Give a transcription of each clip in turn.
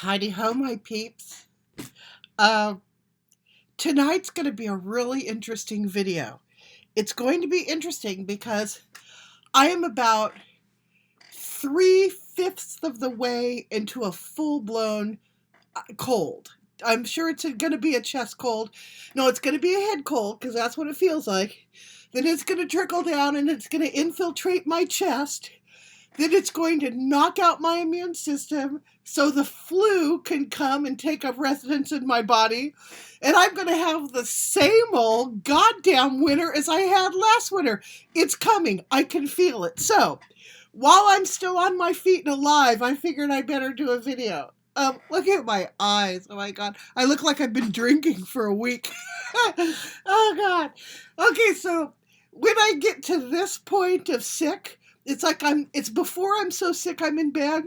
Hidey Ho, my peeps. Uh, Tonight's going to be a really interesting video. It's going to be interesting because I am about 3/5 of the way into a full-blown cold. I'm sure it's going to be a chest cold. No, it's going to be a head cold because that's what it feels like. Then it's going to trickle down and it's going to infiltrate my chest. Then it's going to knock out my immune system so the flu can come and take up residence in my body. And I'm going to have the same old goddamn winter as I had last winter. It's coming. I can feel it. So, while I'm still on my feet and alive, I figured I better do a video. Look at my eyes. Oh my God. I look like I've been drinking for a week. Oh God. Okay, so when I get to this point of sick, it's before I'm so sick I'm in bed,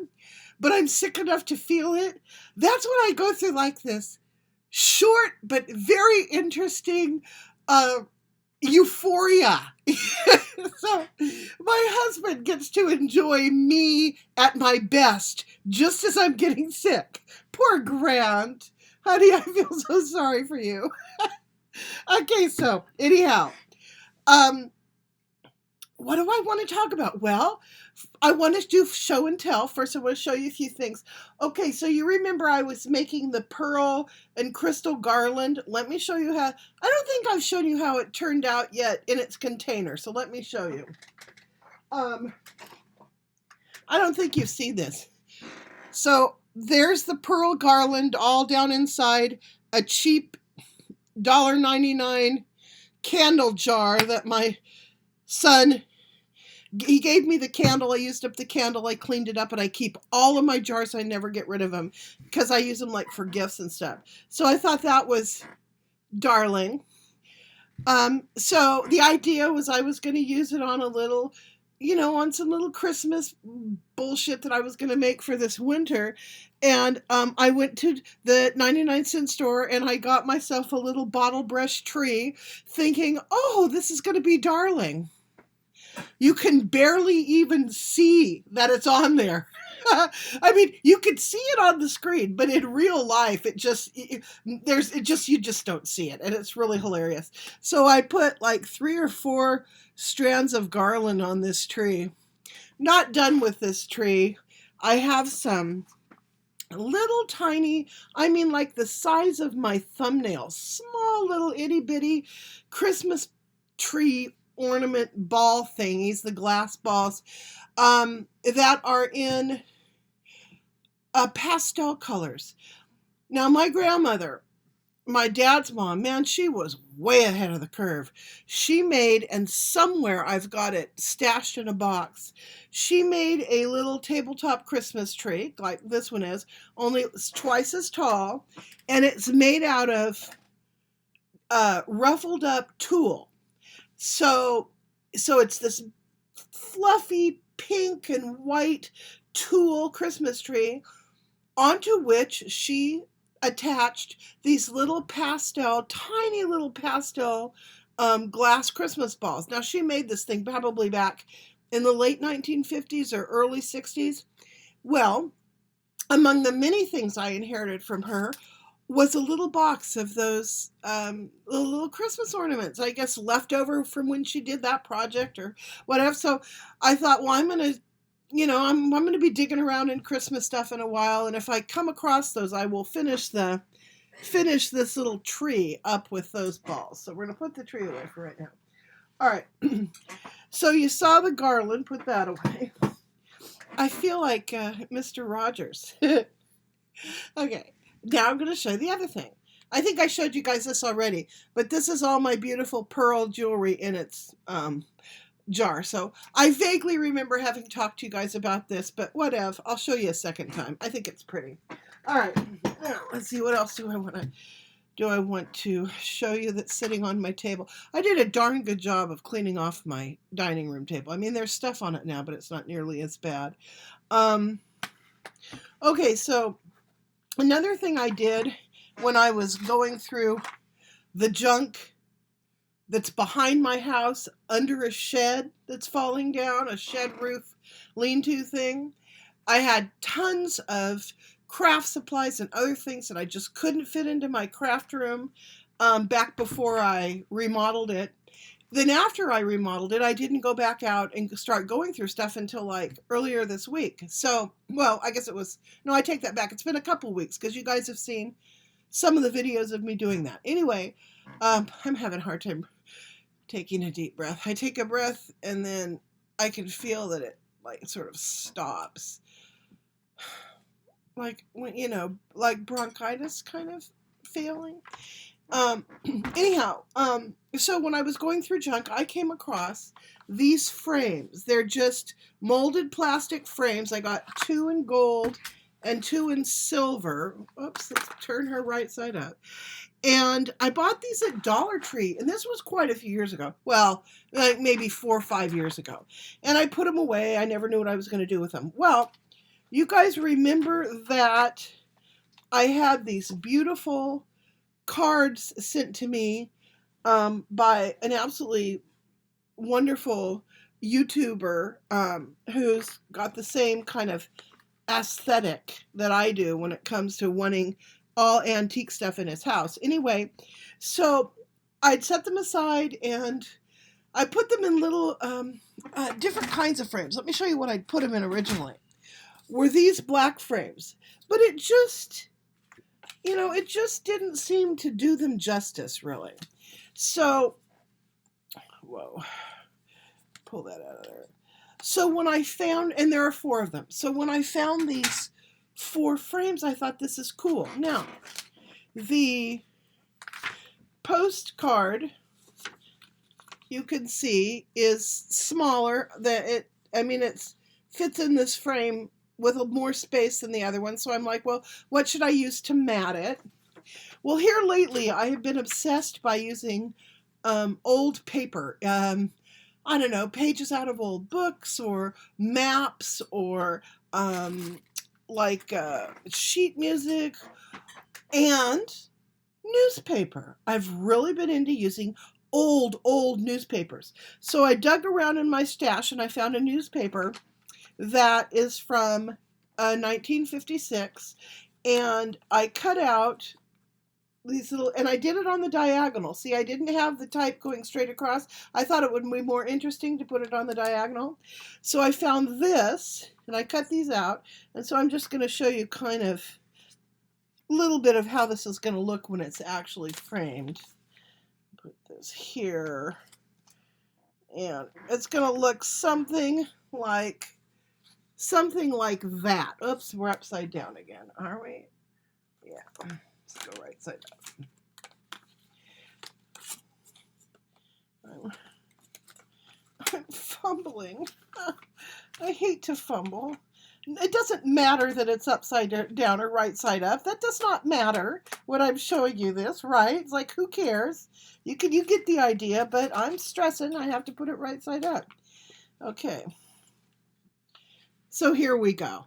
but I'm sick enough to feel it. That's when I go through like this short but very interesting euphoria. So my husband gets to enjoy me at my best just as I'm getting sick. Poor Grant. Honey, I feel so sorry for you. Okay, so anyhow, what do I want to talk about? Well, I want to do show and tell. First, I want to show you a few things. Okay, so you remember I was making the pearl and crystal garland. Let me show you how. I don't think I've shown you how it turned out yet in its container, so let me show you. I don't think you've seen this. So there's the pearl garland all down inside a cheap $1.99 candle jar that my son, he gave me the candle. I used up the candle. I cleaned it up, and I keep all of my jars. I never get rid of them because I use them like for gifts and stuff. So I thought that was darling. So the idea was I was going to use it on a little, on some little Christmas bullshit that I was going to make for this winter. And I went to the 99-cent store and I got myself a little bottle brush tree thinking, oh, this is going to be darling. You can barely even see that it's on there. I mean, you could see it on the screen, but in real life, you just don't see it, and it's really hilarious. So I put like 3 or 4 strands of garland on this tree. Not done with this tree. I have some little tiny, like the size of my thumbnail, small little itty bitty Christmas tree ornament ball thingies, the glass balls, that are in pastel colors. Now, my grandmother, my dad's mom, man, she was way ahead of the curve. She made, and somewhere I've got it stashed in a box, she made a little tabletop Christmas tree, like this one is, only it's twice as tall, and it's made out of ruffled up tulle. So it's this fluffy pink and white tulle Christmas tree onto which she attached these little tiny little pastel glass Christmas balls. Now, she made this thing probably back in the late 1950s or early 60s. Well, among the many things I inherited from her was a little box of those little Christmas ornaments, I guess left over from when she did that project or whatever. So I thought, well, I'm going to, I'm going to be digging around in Christmas stuff in a while, and if I come across those, I will finish this little tree up with those balls. So we're going to put the tree away for right now. All right. So you saw the garland, put that away. I feel like Mr. Rogers. Okay. Now I'm going to show you the other thing. I think I showed you guys this already, but this is all my beautiful pearl jewelry in its jar. So I vaguely remember having talked to you guys about this, but whatever. I'll show you a second time. I think it's pretty. All right. Now, let's see. What else do I want to show you that's sitting on my table? I did a darn good job of cleaning off my dining room table. I mean, there's stuff on it now, but it's not nearly as bad. Okay, so another thing I did when I was going through the junk that's behind my house under a shed that's falling down, a shed roof lean-to thing, I had tons of craft supplies and other things that I just couldn't fit into my craft room back before I remodeled it. Then after I remodeled it, I didn't go back out and start going through stuff until like earlier this week. So, well, I guess it was, no, I take that back. It's been a couple weeks because you guys have seen some of the videos of me doing that. Anyway, I'm having a hard time taking a deep breath. I take a breath and then I can feel that it like sort of stops. Like when, like bronchitis kind of feeling. Anyhow, so when I was going through junk, I came across these frames. They're just molded plastic frames. I got 2 in gold and 2 in silver. Oops, let's turn her right side up. And I bought these at Dollar Tree, and this was quite a few years ago. Well, like maybe 4 or 5 years ago. And I put them away. I never knew what I was going to do with them. Well, you guys remember that I had these beautiful cards sent to me by an absolutely wonderful YouTuber who's got the same kind of aesthetic that I do when it comes to wanting all antique stuff in his house. Anyway, so I'd set them aside and I put them in little different kinds of frames. Let me show you what I'd put them in originally. Were these black frames, but it just didn't seem to do them justice, really. So, whoa, pull that out of there. So when I found, and there are 4 of them, so when I found these 4 frames, I thought this is cool. Now, the postcard, you can see, is smaller. It fits in this frame with more space than the other one. So I'm like, well, what should I use to mat it? Well, here lately, I have been obsessed by using old paper. I don't know, pages out of old books or maps or sheet music and newspaper. I've really been into using old newspapers. So I dug around in my stash and I found a newspaper that is from 1956, and I cut out these little, and I did it on the diagonal. See, I didn't have the type going straight across. I thought it would be more interesting to put it on the diagonal. So I found this, and I cut these out, and so I'm just going to show you kind of a little bit of how this is going to look when it's actually framed. Put this here, and it's going to look something like that. Oops, we're upside down again, are we? Yeah, let's go right side up. I'm fumbling. I hate to fumble. It doesn't matter that it's upside down or right side up. That does not matter when I'm showing you this, right? It's like, who cares? You get the idea, but I'm stressing. I have to put it right side up. Okay. So here we go.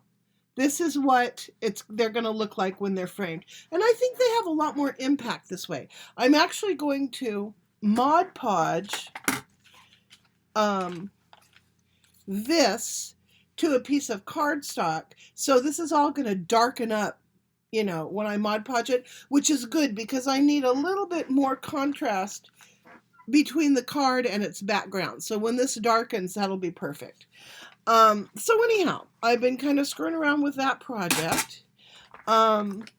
This is what they're going to look like when they're framed. And I think they have a lot more impact this way. I'm actually going to Mod Podge this to a piece of cardstock. So this is all going to darken up, when I Mod Podge it, which is good because I need a little bit more contrast between the card and its background. So when this darkens, that'll be perfect. So anyhow, I've been kind of screwing around with that project. And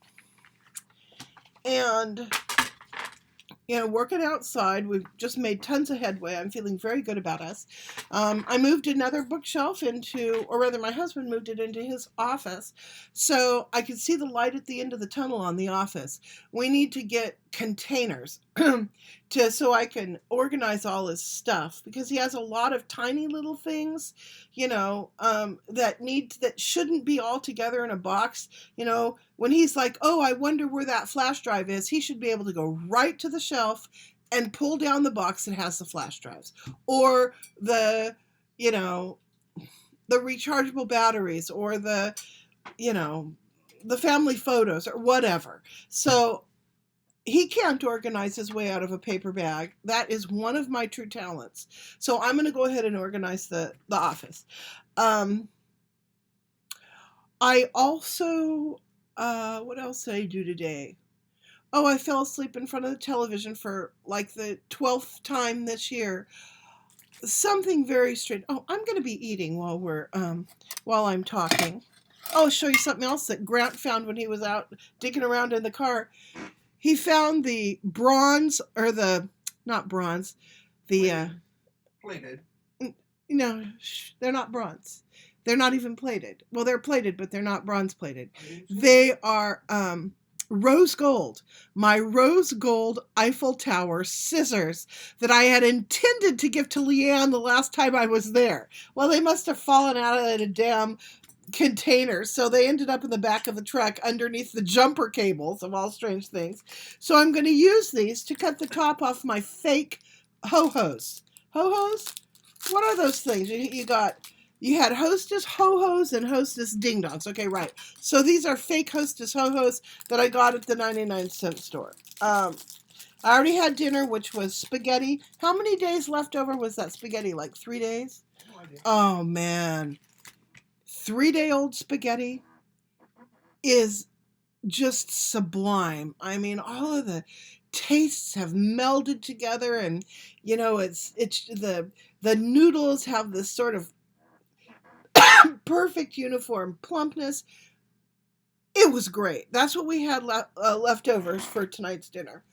working outside. We've just made tons of headway. I'm feeling very good about us. I moved another bookshelf my husband moved it into his office, so I could see the light at the end of the tunnel on the office. We need to get containers so I can organize all his stuff, because he has a lot of tiny little things, that shouldn't be all together in a box. When he's like, oh, I wonder where that flash drive is, he should be able to go right to the shelf and pull down the box that has the flash drives, or the rechargeable batteries, or the family photos, or whatever. So he can't organize his way out of a paper bag. That is one of my true talents. So I'm going to go ahead and organize the office. I also What else did I do today? Oh, I fell asleep in front of the television for like the 12th time this year. Something very strange. Oh, I'm going to be eating while I'm talking. Oh, I'll show you something else that Grant found when he was out digging around in the car. He found the bronze, or the, not bronze, the, plated. No, they're not bronze. They're not even plated. Well, they're plated, but they're not bronze plated. They are rose gold. My rose gold Eiffel Tower scissors that I had intended to give to Leanne the last time I was there. Well, they must have fallen out of a damn container, so they ended up in the back of the truck underneath the jumper cables, of all strange things. So I'm going to use these to cut the top off my fake ho-hos. Ho-hos? What are those things? You had Hostess ho-hos and Hostess ding-dongs. Okay, right. So these are fake Hostess ho-hos that I got at the 99-cent store. I already had dinner, which was spaghetti. How many days left over was that spaghetti? Like 3 days? No idea. Oh, man. 3-day-old spaghetti is just sublime. I mean, all of the tastes have melded together, and it's the noodles have this sort of perfect uniform plumpness. It was great. That's what we had leftovers for tonight's dinner.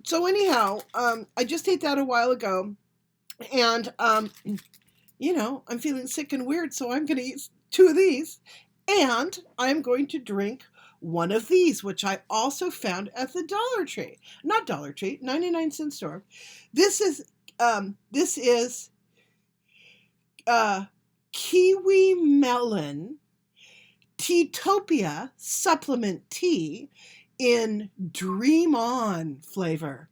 So anyhow, I just ate that a while ago, and I'm feeling sick and weird, so I'm going to eat 2 of these, and I'm going to drink one of these, which I also found at the Dollar Tree. Not Dollar Tree, 99-cent store. This is kiwi melon Teatopia supplement tea in Dream On flavor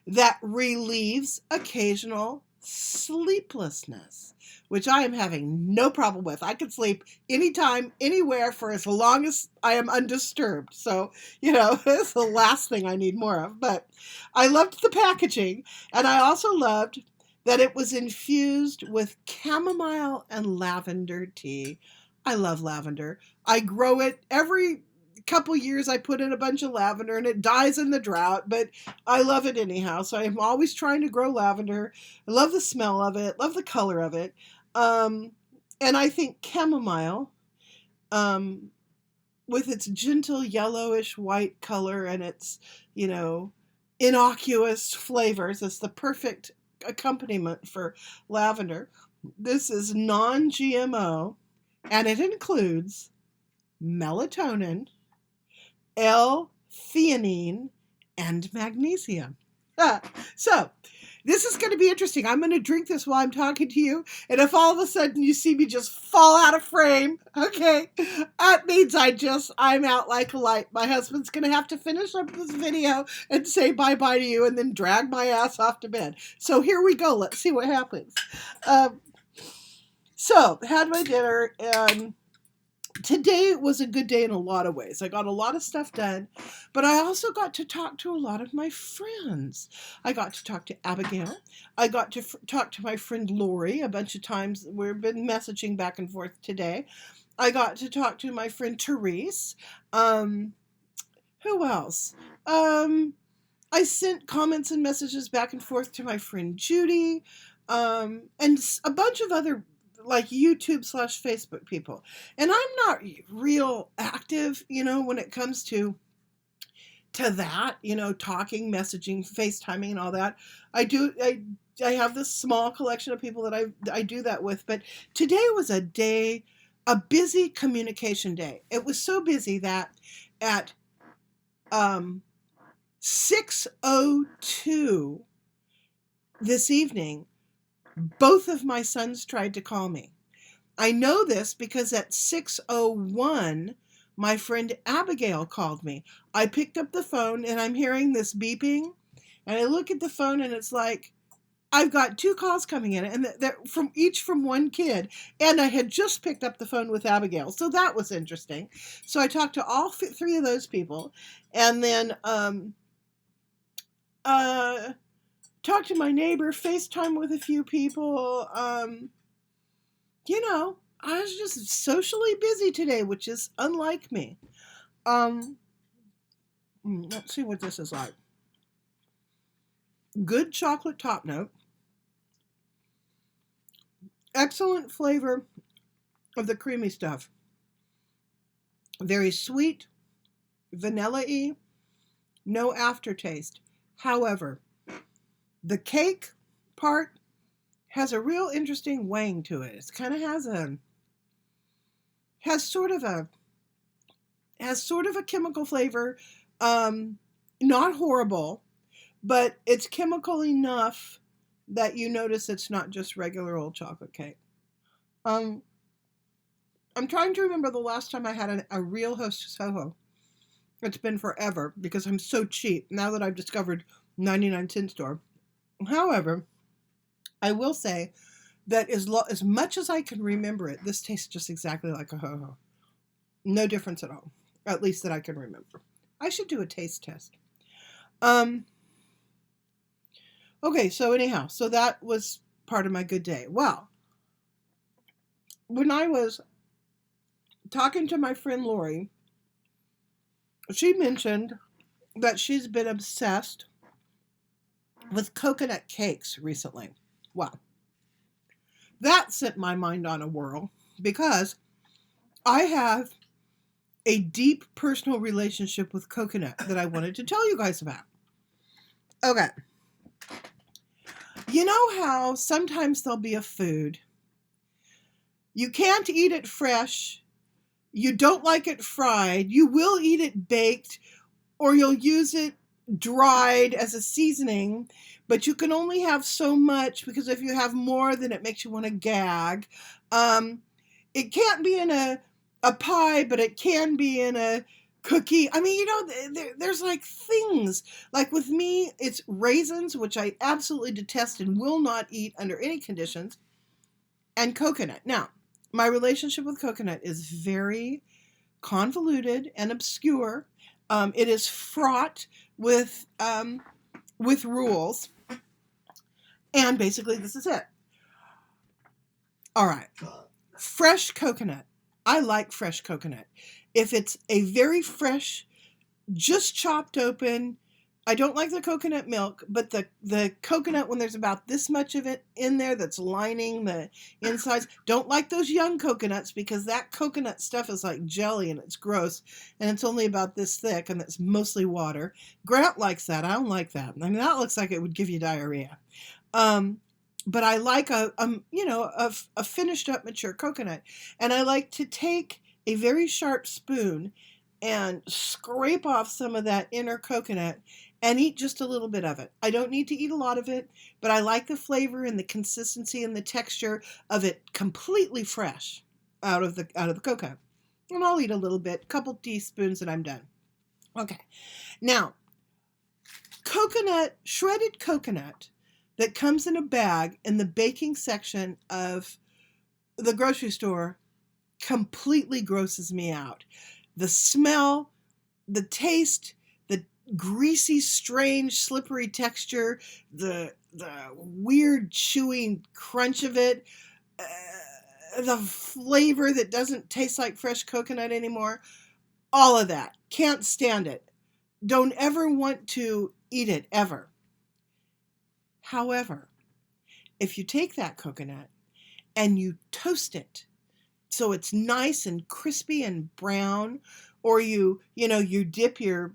that relieves occasional sleeplessness, which I am having no problem with. I can sleep anytime, anywhere for as long as I am undisturbed. So, it's the last thing I need more of. But I loved the packaging, and I also loved that it was infused with chamomile and lavender tea. I love lavender. I grow it every couple years. I put in a bunch of lavender and it dies in the drought, but I love it anyhow. So I'm always trying to grow lavender. I love the smell of it, love the color of it. And I think chamomile, with its gentle yellowish white color and its, innocuous flavors, is the perfect accompaniment for lavender. This is non-GMO, and it includes melatonin, L-theanine, and magnesium. So, this is going to be interesting. I'm going to drink this while I'm talking to you, and if all of a sudden you see me just fall out of frame, okay, that means I'm out like a light. My husband's going to have to finish up this video and say bye-bye to you and then drag my ass off to bed. So here we go. Let's see what happens. So, had my dinner, and today was a good day in a lot of ways. I got a lot of stuff done, but I also got to talk to a lot of my friends. I got to talk to Abigail. I got to talk to my friend Lori a bunch of times. We've been messaging back and forth today. I got to talk to my friend Therese. Who else? I sent comments and messages back and forth to my friend Judy, and a bunch of other like YouTube/Facebook people. And I'm not real active, when it comes to that, talking, messaging, FaceTiming and all that. I have this small collection of people that I do that with, but today was a busy communication day. It was so busy that at 6:02 this evening, both of my sons tried to call me. I know this because at 6:01, my friend Abigail called me. I picked up the phone and I'm hearing this beeping, and I look at the phone and it's like, I've got 2 calls coming in, and they're from one kid, and I had just picked up the phone with Abigail, so that was interesting. So I talked to all 3 of those people, and then talked to my neighbor, FaceTime with a few people. I was just socially busy today, which is unlike me. Um, let's see what this is like. Good chocolate top note. Excellent flavor of the creamy stuff. Very sweet, vanilla-y, no aftertaste. However, the cake part has a real interesting wang to it. It kind of has sort of a chemical flavor. Not horrible, but it's chemical enough that you notice it's not just regular old chocolate cake. I'm trying to remember the last time I had a real Hostess Ho-Ho. It's been forever because I'm so cheap now that I've discovered 99-cent store. However, I will say that as much as I can remember it, this tastes just exactly like a Ho-Ho. No difference at all, at least that I can remember. I should do a taste test. Okay, so anyhow, so that was part of my good day. Well, when I was talking to my friend Lori, she mentioned that she's been obsessed with coconut cakes recently. Well, that sent my mind on a whirl because I have a deep personal relationship with coconut that I wanted to tell you guys about. Okay. You know how sometimes there'll be a food, you can't eat it fresh, you don't like it fried, you will eat it baked, or you'll use it dried as a seasoning, but you can only have so much because if you have more, then it makes you want to gag. It can't be in a pie, but it can be in a cookie. I mean, there's like things. Like with me, it's raisins, which I absolutely detest and will not eat under any conditions, and coconut. Now, my relationship with coconut is very convoluted and obscure. It is fraught with rules, and basically this is it. All right, fresh coconut. I like fresh coconut. If it's a very fresh, just chopped open, I don't like the coconut milk, but the coconut when there's about this much of it in there that's lining the insides. Don't like those young coconuts because that coconut stuff is like jelly and it's gross and it's only about this thick and it's mostly water. Grant likes that. I don't like that. I mean, that looks like it would give you diarrhea. But I like a finished up mature coconut, and I like to take a very sharp spoon and scrape off some of that inner coconut and eat just a little bit of it. I don't need to eat a lot of it, but I like the flavor and the consistency and the texture of it completely fresh out of the coconut. And I'll eat a little bit, couple teaspoons, and I'm done. Okay. Now, shredded coconut that comes in a bag in the baking section of the grocery store completely grosses me out. The smell, the taste, the greasy, strange, slippery texture, the weird chewing crunch of it, the flavor that doesn't taste like fresh coconut anymore, all of that. Can't stand it. Don't ever want to eat it, ever. However, if you take that coconut and you toast it so it's nice and crispy and brown, or you dip your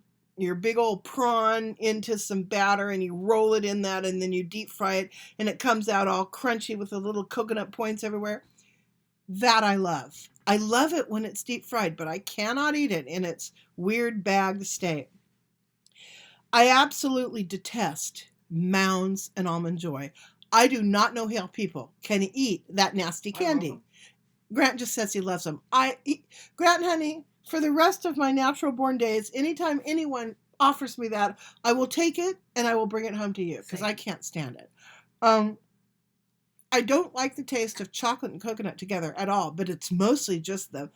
big old prawn into some batter and you roll it in that and then you deep fry it and it comes out all crunchy with the little coconut points everywhere, that I love. I love it when it's deep fried, but I cannot eat it in its weird bagged state. I absolutely detest Mounds and Almond Joy. I do not know how people can eat that nasty candy. Grant just says he loves them. Grant, honey, for the rest of my natural born days, anytime anyone offers me that, I will take it and I will bring it home to you because I can't stand it. I don't like the taste of chocolate and coconut together at all, but it's mostly just the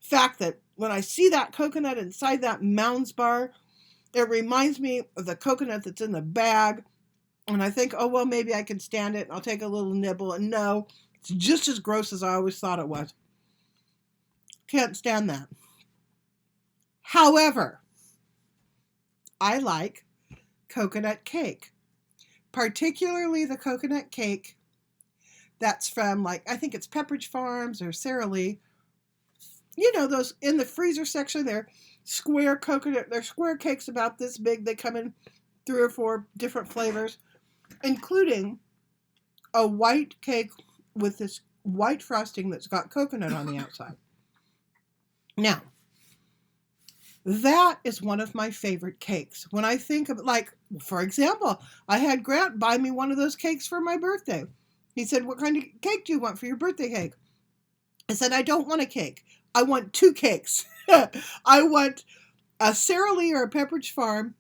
fact that when I see that coconut inside that Mounds bar, it reminds me of the coconut that's in the bag. And I think, oh, well, maybe I can stand it. And I'll take a little nibble. And no, it's just as gross as I always thought it was. Can't stand that. However, I like coconut cake, particularly the coconut cake that's from, like, I think it's Pepperidge Farms or Sara Lee. You know, those in the freezer section, they're square cakes about this big. They come in 3 or 4 different flavors, including a white cake with this white frosting that's got coconut on the outside. Now, that is one of my favorite cakes. When I think of, like, for example, I had Grant buy me one of those cakes for my birthday. He said, "What kind of cake do you want for your birthday cake?" I said, "I don't want a cake. I want 2 cakes. I want a Sara Lee or a Pepperidge Farm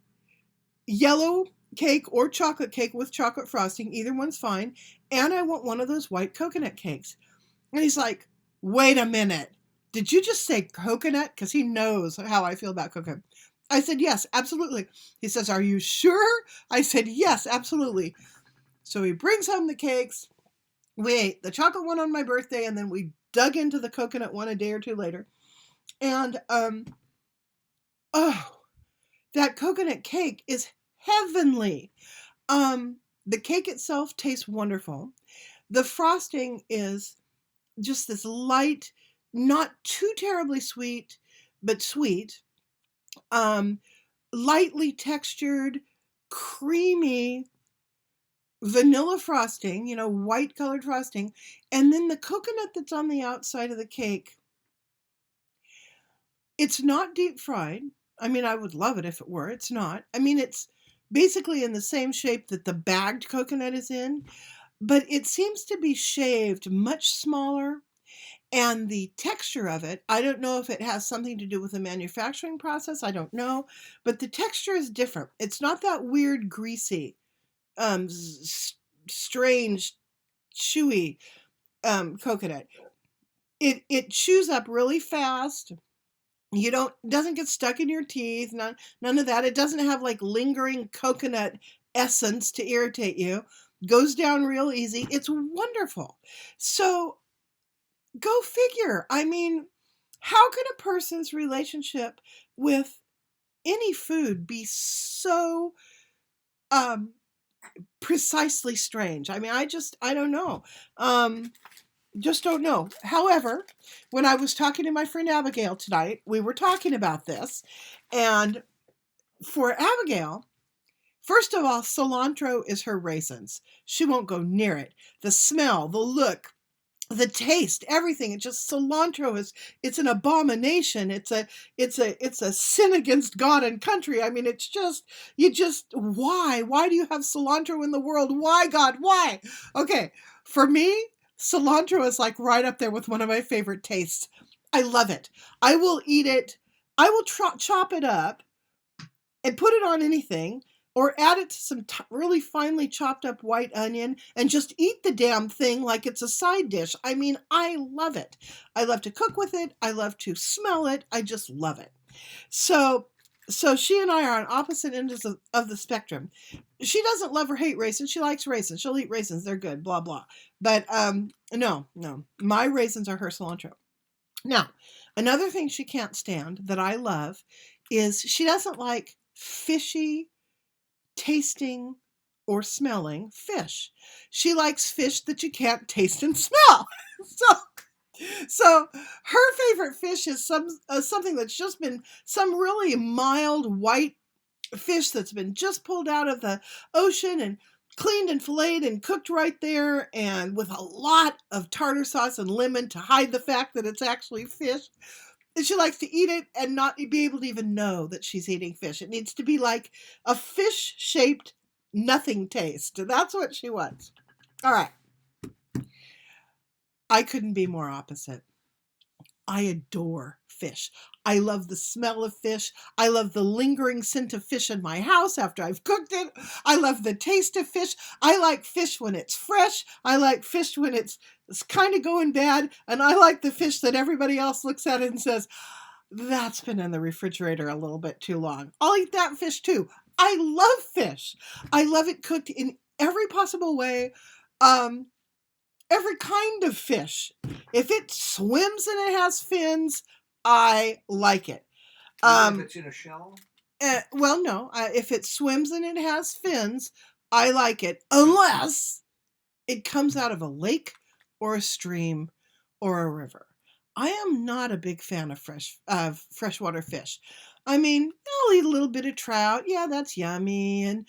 yellow cake or chocolate cake with chocolate frosting. Either one's fine. And I want one of those white coconut cakes." And he's like, "Wait a minute. Did you just say coconut?" Because he knows how I feel about coconut. I said, "Yes, absolutely." He says, "Are you sure?" I said, "Yes, absolutely." So he brings home the cakes. We ate the chocolate one on my birthday, and then we dug into the coconut one a day or 2 later. And, oh, that coconut cake is heavenly. The cake itself tastes wonderful. The frosting is just this light, not too terribly sweet, but sweet, lightly textured, creamy vanilla frosting, white colored frosting. And then the coconut that's on the outside of the cake, it's not deep fried. I mean, I would love it if it were. It's not. I mean, it's basically in the same shape that the bagged coconut is in, but it seems to be shaved much smaller. And the texture of it, I don't know if it has something to do with the manufacturing process. I don't know. But the texture is different. It's not that weird, greasy, strange, chewy coconut. It chews up really fast. Doesn't get stuck in your teeth. None of that. It doesn't have like lingering coconut essence to irritate you. Goes down real easy. It's wonderful. So go figure. I mean, how can a person's relationship with any food be so precisely strange? I mean, I don't know. Just don't know. However, when I was talking to my friend Abigail tonight, we were talking about this. And for Abigail, first of all, cilantro is her raisins. She won't go near it. The smell, the look, the taste, everything. Cilantro it's an abomination. It's a sin against God and country. I mean, why do you have cilantro in the world? Why, God? Why? Okay. For me, cilantro is like right up there with one of my favorite tastes. I love it. I will eat it. I will chop it up and put it on anything, or add it to some really finely chopped up white onion and just eat the damn thing like it's a side dish. I mean, I love it. I love to cook with it. I love to smell it. I just love it. So she and I are on opposite ends of the spectrum. She doesn't love or hate raisins. She likes raisins. She'll eat raisins. They're good, blah, blah. But no. My raisins are her cilantro. Now, another thing she can't stand that I love is she doesn't like fishy tasting or smelling fish. She likes fish that you can't taste and smell. So her favorite fish is something that's just been some really mild white fish that's been just pulled out of the ocean and cleaned and filleted and cooked right there, and with a lot of tartar sauce and lemon to hide the fact that it's actually fish. And she likes to eat it and not be able to even know that she's eating fish. It needs to be like a fish-shaped nothing taste. That's what she wants. All right. I couldn't be more opposite. I adore fish. I love the smell of fish. I love the lingering scent of fish in my house after I've cooked it. I love the taste of fish. I like fish when it's fresh. I like fish when it's kind of going bad. And I like the fish that everybody else looks at it and says, "That's been in the refrigerator a little bit too long." I'll eat that fish too. I love fish. I love it cooked in every possible way. Every kind of fish. If it swims and it has fins, I like it. Even if it's in a shell? Well, no. If it swims and it has fins, I like it. Unless it comes out of a lake or a stream or a river. I am not a big fan of freshwater fish. I mean, I'll eat a little bit of trout. Yeah, that's yummy. And,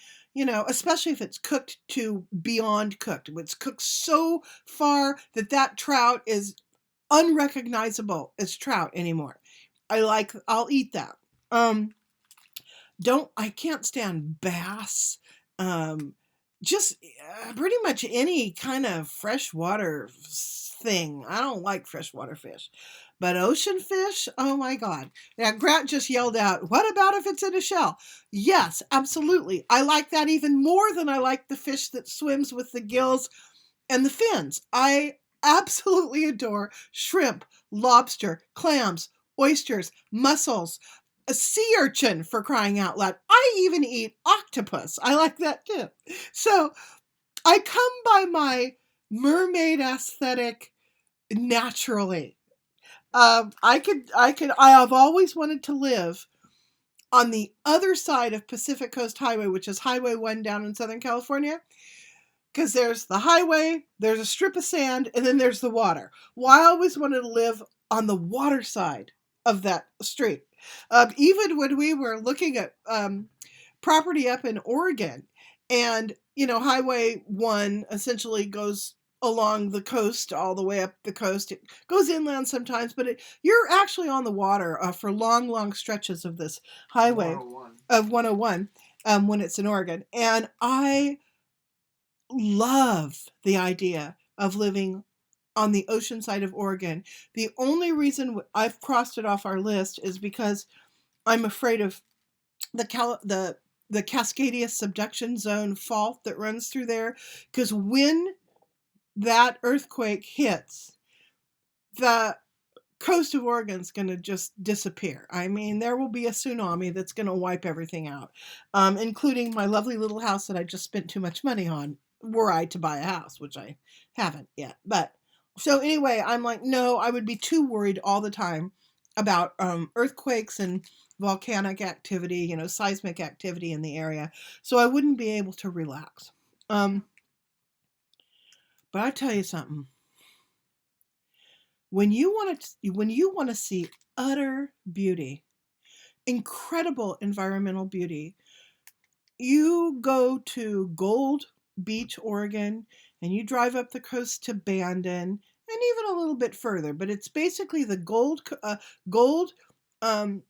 especially if it's cooked to beyond cooked. It's cooked so far that that trout is unrecognizable as trout anymore. I'll eat that. I can't stand bass. Um, just pretty much any kind of freshwater thing. I don't like freshwater fish. But ocean fish, oh my God. Now, Grant just yelled out, what about if it's in a shell? Yes, absolutely. I like that even more than I like the fish that swims with the gills and the fins. I absolutely adore shrimp, lobster, clams, oysters, mussels, a sea urchin, for crying out loud. I even eat octopus. I like that too. So I come by my mermaid aesthetic naturally. I have always wanted to live on the other side of Pacific Coast Highway, which is Highway 1 down in Southern California. Because there's the highway, there's a strip of sand, and then there's the water. Well, I always wanted to live on the water side of that street. Even when we were looking at property up in Oregon, and Highway 1 essentially goes along the coast, all the way up the coast. It goes inland sometimes, but you're actually on the water for long, long stretches of this highway 101. Of 101 when it's in Oregon. And I love the idea of living on the ocean side of Oregon. The only reason I've crossed it off our list is because I'm afraid of the Cascadia subduction zone fault that runs through there. Because when that earthquake hits, the coast of Oregon's going to just disappear. I mean, there will be a tsunami that's going to wipe everything out, including my lovely little house that I just spent too much money on, were I to buy a house, which I haven't yet. But so anyway, I'm like, no, I would be too worried all the time about earthquakes and volcanic activity, seismic activity in the area. So I wouldn't be able to relax. But I tell you something. When you want to see utter beauty, incredible environmental beauty, you go to Gold Beach, Oregon, and you drive up the coast to Bandon, and even a little bit further. But it's basically the Gold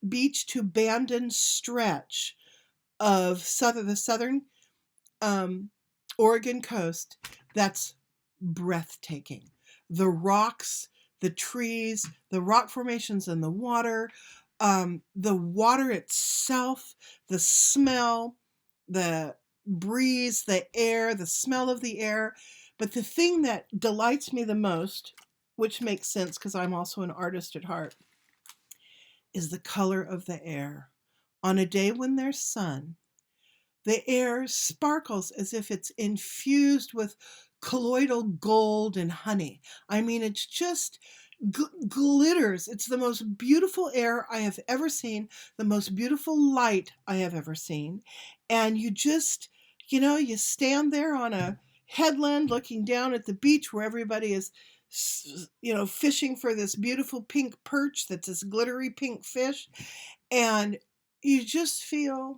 Beach to Bandon stretch of the southern Oregon coast that's breathtaking. The rocks, the trees, the rock formations in the water itself, the smell, the breeze, the air, the smell of the air. But the thing that delights me the most, which makes sense because I'm also an artist at heart, is the color of the air. On a day when there's sun, the air sparkles as if it's infused with colloidal gold and honey. I mean, it's just glitters. It's the most beautiful air I have ever seen, the most beautiful light I have ever seen. And you just, you stand there on a headland looking down at the beach where everybody is, fishing for this beautiful pink perch that's this glittery pink fish. And you just feel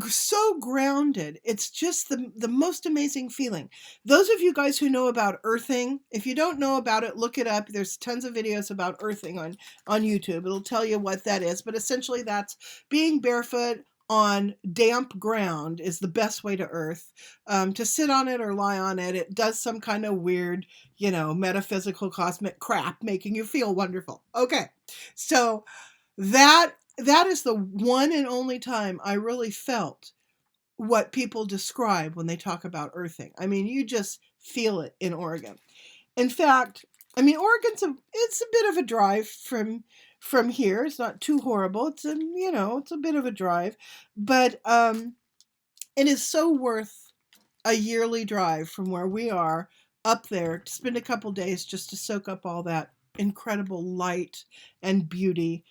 so grounded. It's just the most amazing feeling. Those of you guys who know about earthing, if you don't know about it, look it up. There's tons of videos about earthing on YouTube. It'll tell you what that is. But essentially that's being barefoot on damp ground is the best way to earth. To sit on it or lie on it, it does some kind of weird, metaphysical cosmic crap making you feel wonderful. Okay, so that is the one and only time I really felt what people describe when they talk about earthing. I mean, you just feel it in Oregon. In fact, I mean, Oregon's it's a bit of a drive from here. It's not too horrible. It's a bit of a drive, but it is so worth a yearly drive from where we are up there to spend a couple days just to soak up all that incredible light and beauty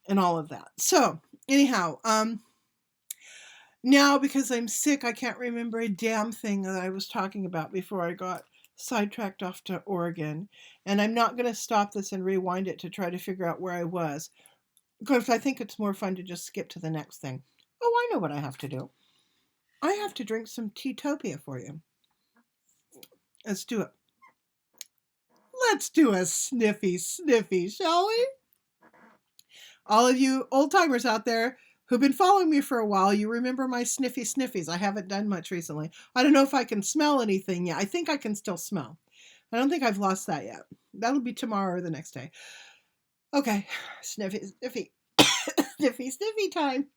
and all of that. So anyhow, now because I'm sick, I can't remember a damn thing that I was talking about before I got sidetracked off to Oregon. And I'm not going to stop this and rewind it to try to figure out where I was, because I think it's more fun to just skip to the next thing. Oh, I know what I have to do. I have to drink some Teatopia for you. Let's do it. Let's do a sniffy, shall we? All of you old timers out there who've been following me for a while, you remember my sniffies. I haven't done much recently. I don't know if I can smell anything yet. I think I can still smell. I don't think I've lost that yet. That'll be tomorrow or the next day. Okay, sniffy, sniffy time.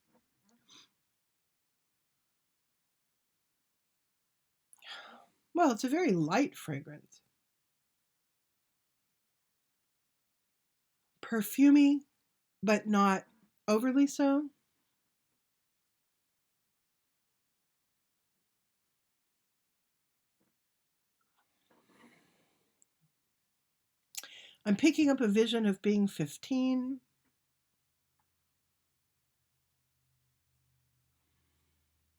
Well, it's a very light fragrance. Perfumey, but not overly so. I'm picking up a vision of being 15.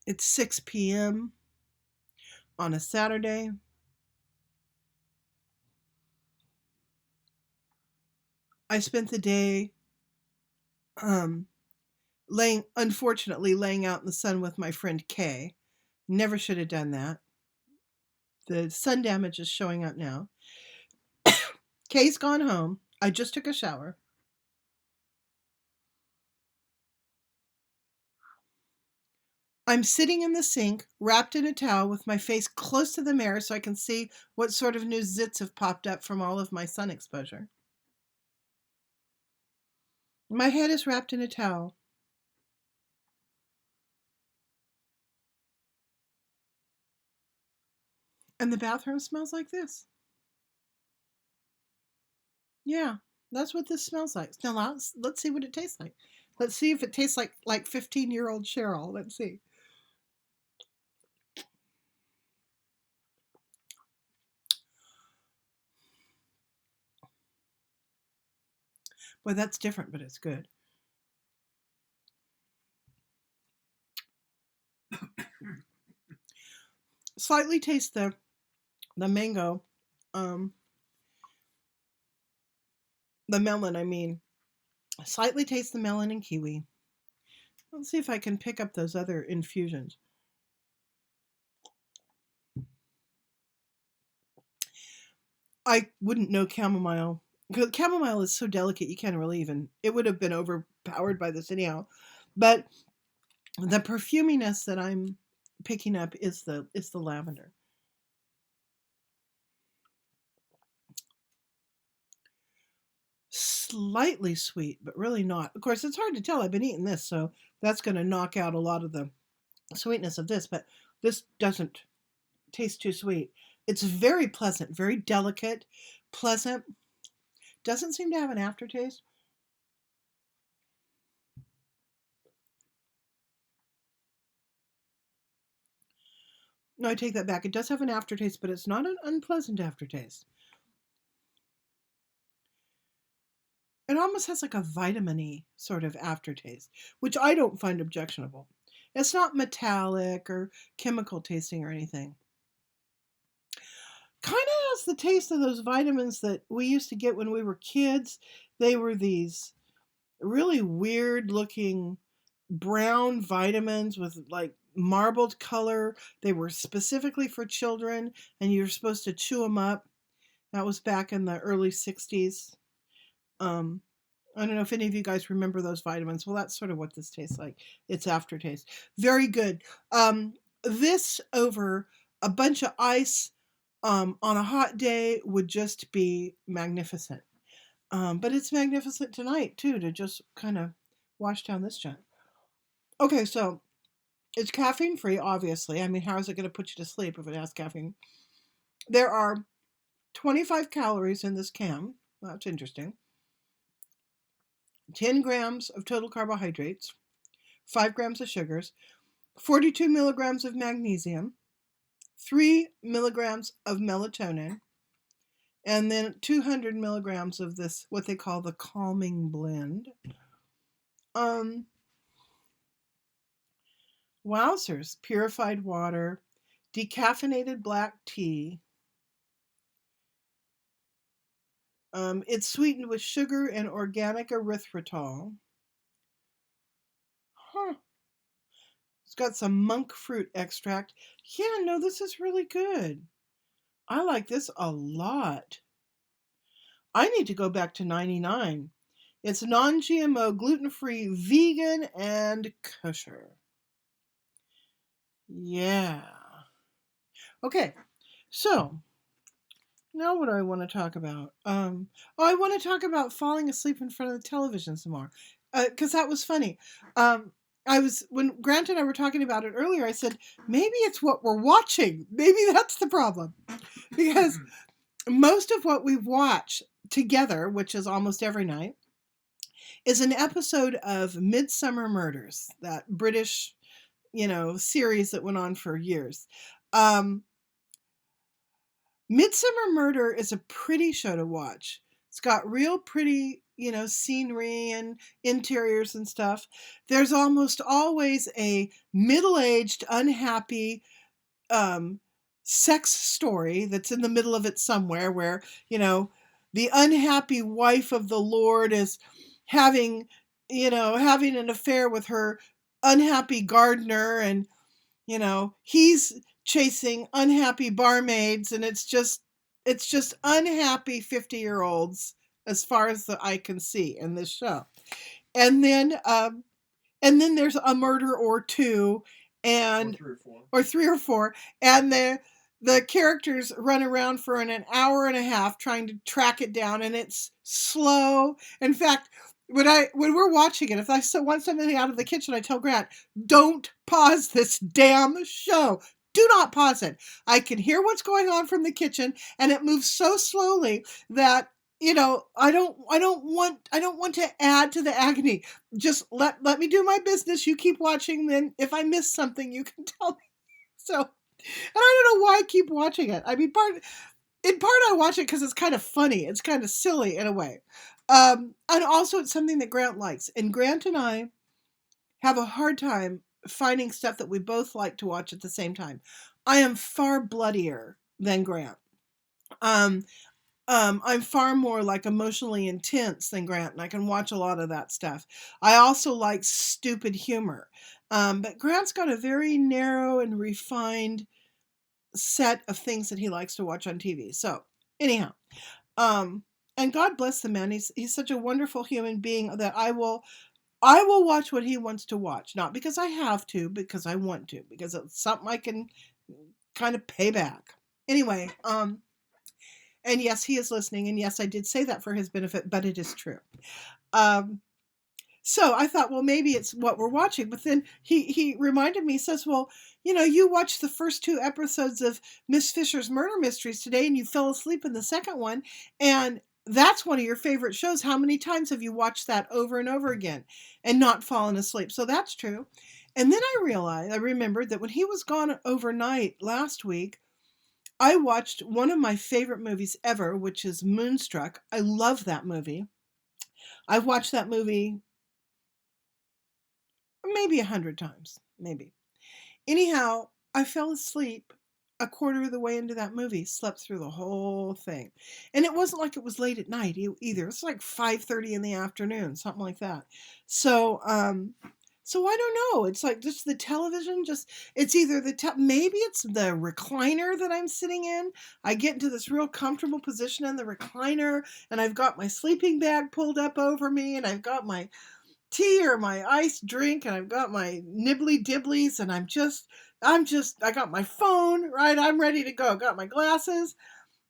It's 6 p.m. on a Saturday. I spent the day unfortunately laying out in the sun with my friend Kay. Never should have done that. The sun damage is showing up now. Kay's gone home. I just took a shower. I'm sitting in the sink, wrapped in a towel with my face close to the mirror so I can see what sort of new zits have popped up from all of my sun exposure. My head is wrapped in a towel. And the bathroom smells like this. Yeah, that's what this smells like. Now let's see what it tastes like. Let's see if it tastes like 15-year-old Cheryl. Let's see. Well, that's different, but it's good. Slightly taste the mango, the melon. I mean, slightly taste the melon and kiwi. Let's see if I can pick up those other infusions. I wouldn't know chamomile, because chamomile is so delicate you can't really even. It would have been overpowered by this anyhow, but the perfuminess that I'm picking up is the lavender. Slightly sweet, but really not. Of course, it's hard to tell. I've been eating this, so that's going to knock out a lot of the sweetness of this, but this doesn't taste too sweet. It's very pleasant, very delicate, pleasant. Doesn't seem to have an aftertaste. No, I take that back. It does have an aftertaste, but it's not an unpleasant aftertaste. It almost has like a vitamin-y sort of aftertaste, which I don't find objectionable. It's not metallic or chemical tasting or anything. Kind of has the taste of those vitamins that we used to get when we were kids. They were these really weird looking brown vitamins with like marbled color. They were specifically for children, and you're supposed to chew them up. That was back in the early 60s. I don't know if any of you guys remember those vitamins. Well, that's sort of what this tastes like. It's aftertaste. Very good. This over a bunch of ice on a hot day would just be magnificent. But it's magnificent tonight, too, to just kind of wash down this junk. Okay, so it's caffeine free, obviously. I mean, how is it going to put you to sleep if it has caffeine? There are 25 calories in this can. Well, that's interesting. 10 grams of total carbohydrates, 5 grams of sugars, 42 milligrams of magnesium, 3 milligrams of melatonin, and then 200 milligrams of this, what they call the calming blend. Wowzers, purified water, decaffeinated black tea. It's sweetened with sugar and organic erythritol. Huh. It's got some monk fruit extract. Yeah, no, this is really good. I like this a lot. I need to go back to 99. It's non-GMO, gluten-free, vegan, and kosher. Yeah. Okay, so now what do I want to talk about? I want to talk about falling asleep in front of the television some more, because that was funny. When Grant and I were talking about it earlier, I said maybe it's what we're watching. Maybe that's the problem, because most of what we watch together, which is almost every night, is an episode of Midsummer Murders, that British, series that went on for years. Midsummer Murder is a pretty show to watch. It's got real pretty, scenery and interiors and stuff. There's almost always a middle-aged, unhappy sex story that's in the middle of it somewhere where, the unhappy wife of the Lord is having an affair with her unhappy gardener, and, he's chasing unhappy barmaids, and it's just unhappy 50-year-olds as far as the eye can see in this show. And then there's a murder or two, and or three or four, and the characters run around for an hour and a half trying to track it down, and it's slow. In fact, when we're watching it, if I want something out of the kitchen, I tell Grant, don't pause this damn show. Do not pause it. I can hear what's going on from the kitchen, and it moves so slowly that, I don't want to add to the agony. Just let me do my business. You keep watching. Then if I miss something, you can tell me. So, and I don't know why I keep watching it. I mean, in part I watch it because it's kind of funny. It's kind of silly in a way. And also it's something that Grant likes. And Grant and I have a hard time finding stuff that we both like to watch at the same time. I am far bloodier than Grant. I'm far more like emotionally intense than Grant, and I can watch a lot of that stuff. I also like stupid humor. But Grant's got a very narrow and refined set of things that he likes to watch on TV. So anyhow, and God bless the man. He's such a wonderful human being that I will watch what he wants to watch. Not because I have to, because I want to, because it's something I can kind of pay back. Anyway, and yes, he is listening, and yes, I did say that for his benefit, but it is true. So I thought, well, maybe it's what we're watching. But then he reminded me, he says, well, you watched the first 2 episodes of Miss Fisher's Murder Mysteries today, and you fell asleep in the second one, and that's one of your favorite shows. How many times have you watched that over and over again and not fallen asleep? So that's true. And then I remembered that when he was gone overnight last week, I watched one of my favorite movies ever, which is Moonstruck. I love that movie. I've watched that movie maybe 100 times, maybe. Anyhow, I fell asleep a quarter of the way into that movie, slept through the whole thing. And it wasn't like it was late at night either. It was like 5:30 in the afternoon, something like that. So, so I don't know. It's like just the television, it's either maybe it's the recliner that I'm sitting in. I get into this real comfortable position in the recliner, and I've got my sleeping bag pulled up over me, and I've got my tea or my iced drink, and I've got my nibbly dibblies, and I got my phone, right? I'm ready to go. Got my glasses,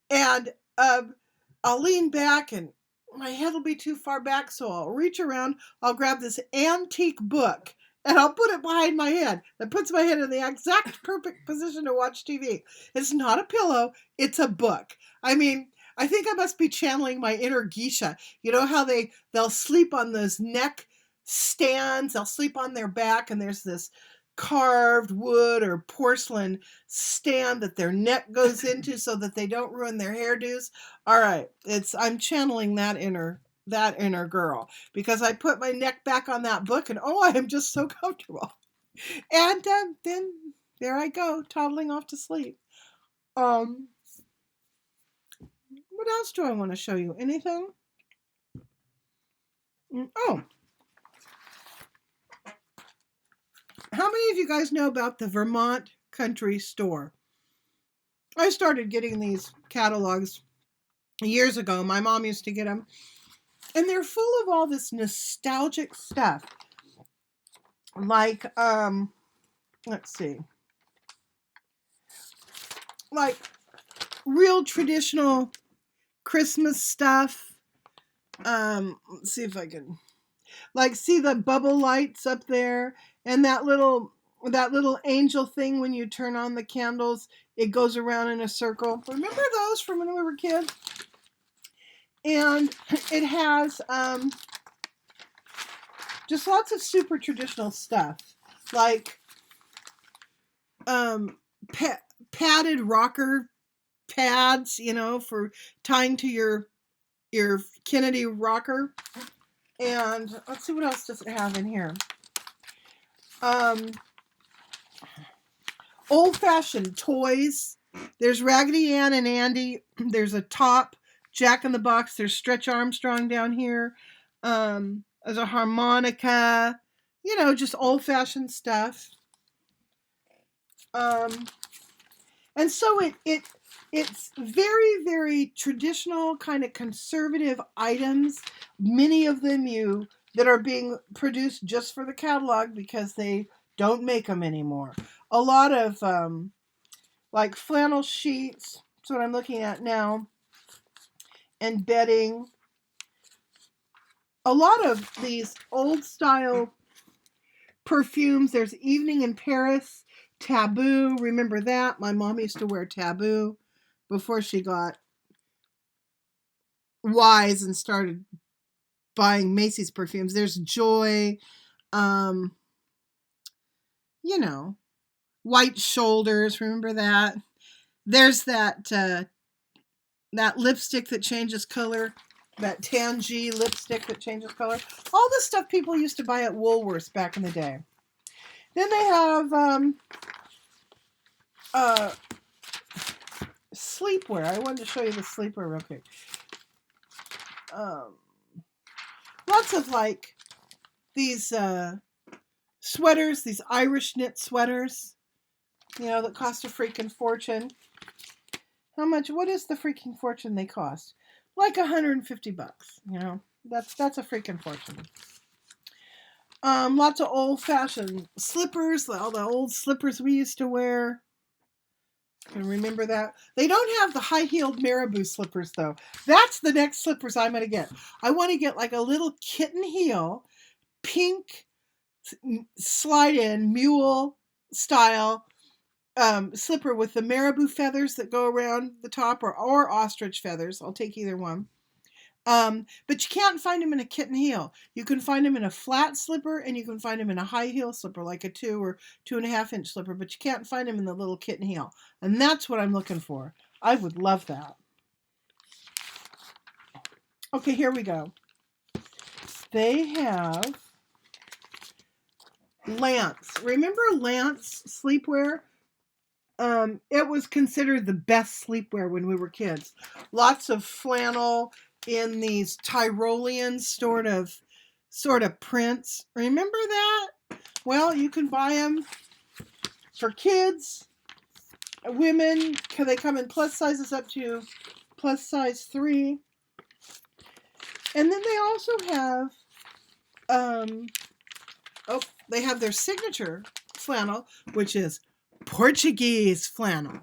and I'll lean back, and my head will be too far back, so I'll reach around, I'll grab this antique book, and I'll put it behind my head. That puts my head in the exact perfect position to watch TV. It's not a pillow, it's a book. I mean, I think I must be channeling my inner geisha. You know how they'll sleep on those neck stands, they'll sleep on their back, and there's this carved wood or porcelain stand that their neck goes into so that they don't ruin their hairdos. All right, I'm channeling that inner girl, because I put my neck back on that book and I am just so comfortable. And then there I go, toddling off to sleep. What else do I want to show you? Anything? Oh, how many of you guys know about the Vermont Country Store? I started getting these catalogs years ago. My mom used to get them. And they're full of all this nostalgic stuff. Like, let's see. Like real traditional Christmas stuff. Let's see if I can, like, see the bubble lights up there, and that little angel thing when you turn on the candles, it goes around in a circle. Remember those from when we were kids? And it has just lots of super traditional stuff, like padded rocker pads, for tying to your Kennedy rocker. And let's see, what else does it have in here? Old-fashioned toys. There's Raggedy Ann and Andy. There's a top, Jack in the Box. There's Stretch Armstrong down here. There's a harmonica. Just old-fashioned stuff. And so it's very, very traditional, kind of conservative items. Many of them that are being produced just for the catalog because they don't make them anymore. A lot of like flannel sheets. That's what I'm looking at now. And bedding. A lot of these old style perfumes. There's Evening in Paris, Taboo. Remember that? My mom used to wear Taboo before she got wise and started buying Macy's perfumes. There's Joy, White Shoulders. Remember that? There's that lipstick that changes color, that Tangy lipstick that changes color. All the stuff people used to buy at Woolworths back in the day. Then they have sleepwear. I wanted to show you the sleepwear real quick. Lots of like these sweaters, these Irish knit sweaters, that cost a freaking fortune. How much? What is the freaking fortune they cost? Like $150. That's a freaking fortune. Lots of old-fashioned slippers, all the old slippers we used to wear. Can remember that? They don't have the high-heeled marabou slippers, though. That's the next slippers I'm going to get. I want to get like a little kitten heel, pink slide-in mule style slipper with the marabou feathers that go around the top, or ostrich feathers. I'll take either one. But you can't find them in a kitten heel. You can find them in a flat slipper, and you can find them in a high heel slipper, like a 2 or 2.5 inch slipper, but you can't find them in the little kitten heel. And that's what I'm looking for. I would love that. Okay, here we go. They have Lance. Remember Lance sleepwear? It was considered the best sleepwear when we were kids. Lots of flannel in these Tyrolean sort of prints. Remember that? Well, you can buy them for kids, women. They come in plus sizes up to plus size 3. And then they also have, they have their signature flannel, which is Portuguese flannel.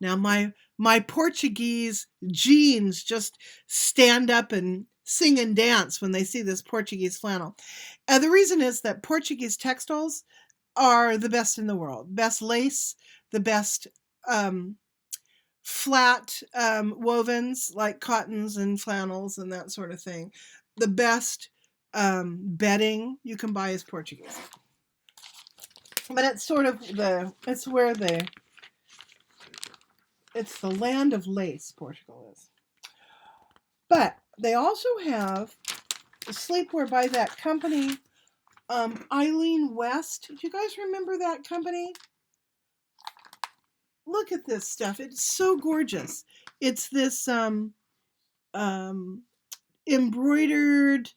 Now, my Portuguese genes just stand up and sing and dance when they see this Portuguese flannel. And the reason is that Portuguese textiles are the best in the world. Best lace, the best flat wovens like cottons and flannels and that sort of thing. The best bedding you can buy is Portuguese. But it's sort of it's where it's the land of lace, Portugal is. But they also have sleepwear by that company, Eileen West. Do you guys remember that company? Look at this stuff. It's so gorgeous. It's this um, embroidered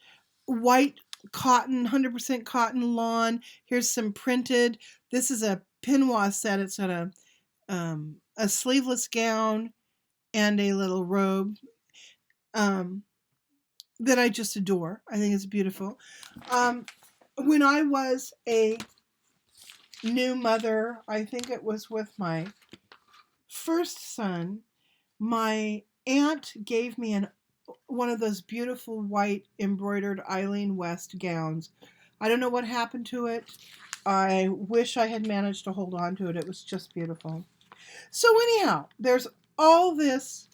white cotton, 100% cotton lawn. Here's some printed. This is a peignoir set. It's got a sleeveless gown and a little robe that I just adore. I think it's beautiful. When I was a new mother, I think it was with my first son, my aunt gave me one of those beautiful white embroidered Eileen West gowns. I don't know what happened to it. I wish I had managed to hold on to it. It was just beautiful. So anyhow, there's all this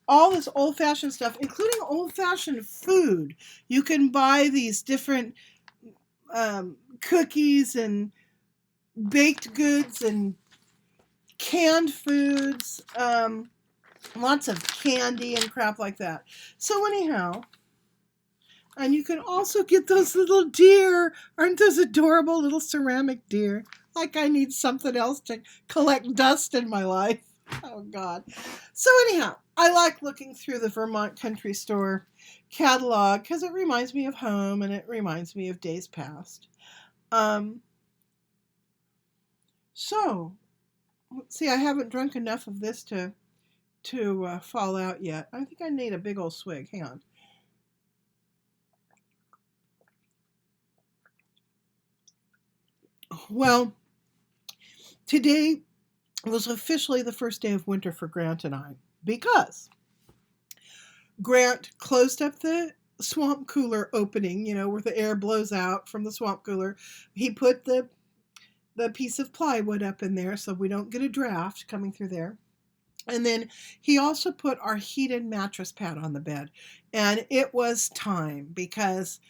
old-fashioned stuff, including old-fashioned food. You can buy these different cookies and baked goods and canned foods, lots of candy and crap like that. So anyhow, and you can also get those little deer. Aren't those adorable little ceramic deer? Like I need something else to collect dust in my life. Oh God. So anyhow, I like looking through the Vermont Country Store catalog because it reminds me of home and it reminds me of days past. So let's see, I haven't drunk enough of this to fall out yet. I think I need a big old swig. Hang on. Well, today was officially the first day of winter for Grant and I because Grant closed up the swamp cooler opening, where the air blows out from the swamp cooler. He put the piece of plywood up in there so we don't get a draft coming through there. And then he also put our heated mattress pad on the bed. And it was time because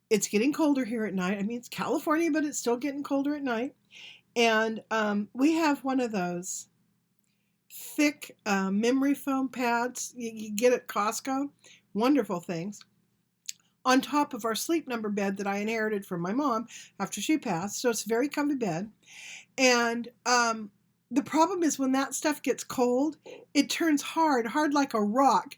it's getting colder here at night. I mean, it's California, but it's still getting colder at night. And we have one of those thick memory foam pads you get at Costco. Wonderful things. On top of our Sleep Number bed that I inherited from my mom after she passed. So it's a very comfy bed. And the problem is when that stuff gets cold, it turns hard like a rock.